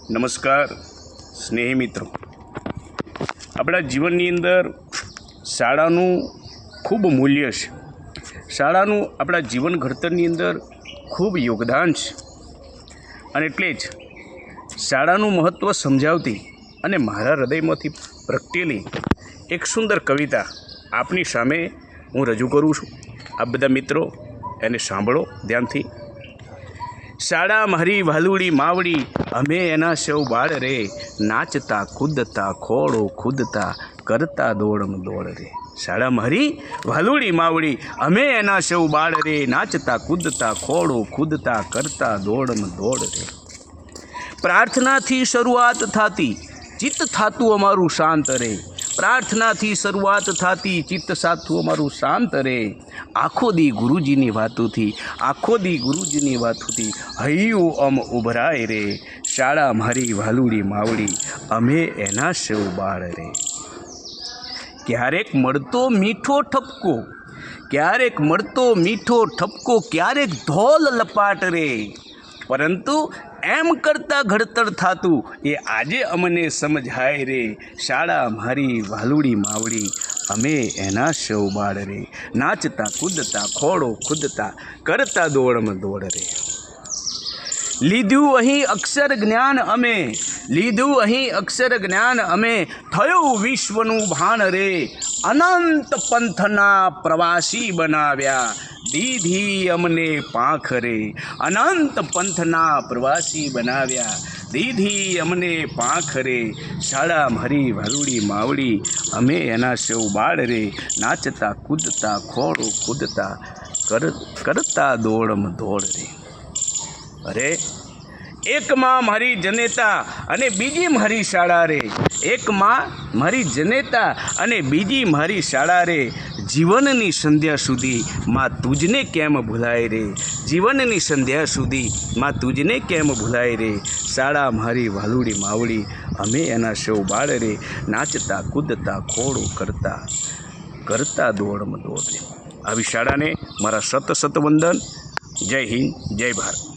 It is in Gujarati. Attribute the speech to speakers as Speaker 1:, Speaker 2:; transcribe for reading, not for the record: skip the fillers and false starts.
Speaker 1: નમસ્કાર સ્નેહી મિત્રો, આપણા જીવનની અંદર શાળાનું ખૂબ મૂલ્ય છે. શાળાનું આપણા જીવન ઘડતરની અંદર ખૂબ યોગદાન છે અને એટલે જ શાળાનું મહત્ત્વ સમજાવતી અને મારા હૃદયમાંથી પ્રગટેલી એક સુંદર કવિતા આપની સામે હું રજૂ કરું છું. આપ બધા મિત્રો એને સાંભળો ધ્યાનથી. શાળા મારી વાલુડી માવડી, અમે એના સૌ બાળ રે, નાચતા કૂદતા ખોડો ખુદતા કરતા દોડમ દોડ રે. શાળા મારી વાલુડી માવડી, અમે એના સૌ બાળ રે, નાચતા કૂદતા ખોડો ખુદતા કરતા દોડમ દોડ રે. પ્રાર્થનાથી શરૂઆત થાતી, ચિત્ત થાતું અમારું શાંત રે. પ્રાર્થનાથી શરૂઆત થાતી, ચિત્ત સાથું અમારું શાંત રે. આખો દી ગુરુજીની વાતોથી, આખો દી ગુરુજીની વાતોથી હૈયું અમ ઉભરાય રે. શાળા મારી વાલુડી માવડી, અમે એના સૌ બાળ રે. ક્યારેક મળતો મીઠો ઠપકો, ક્યારેક મળતો મીઠો ઠપકો, ક્યારેક ધોલ લપાટ રે. પરંતુ એમ કરતાં ઘડતર થાતું એ આજે અમને સમજાય રે. શાળા મારી વાલુડી માવડી, અમે એના સૌ બાળ રે, નાચતા કૂદતા ખોડો ખુદતા કરતા દોડમ દોડ રે. લીધું અહીં અક્ષર જ્ઞાન અમે, લીધું અહીં અક્ષર જ્ઞાન અમે, થયું વિશ્વનું ભાન રે. અનંત પંથના પ્રવાસી બનાવ્યા, દીધી અમને પાંખ રે. અનંત પંથના પ્રવાસી બનાવ્યા, દીધી અમને પાંખ રે. શાળા મારી વાલુડી માવડી, અમે એના સૌ બાળ રે, નાચતા કૂદતા ખોડો ખુદતા કરતા દોડમ દોડ રે. અરે એક માં મારી જનેતા અને બીજી મારી શાળા રે. એક માં મારી જનેતા અને બીજી મારી શાળા રે. જીવનની સંધ્યા સુધી માં તુજને કેમ ભૂલાય રે. જીવનની સંધ્યા સુધી માં તુજને કેમ ભૂલાય રે. શાળા મારી વાલુડી માવડી, અમે એના સૌ બાળ રે, નાચતા કૂદતા ખોડો કરતા દોડમ દોડ રે. આવી શાળાને મારા સત વંદન. જય હિન્દ, જય ભારત.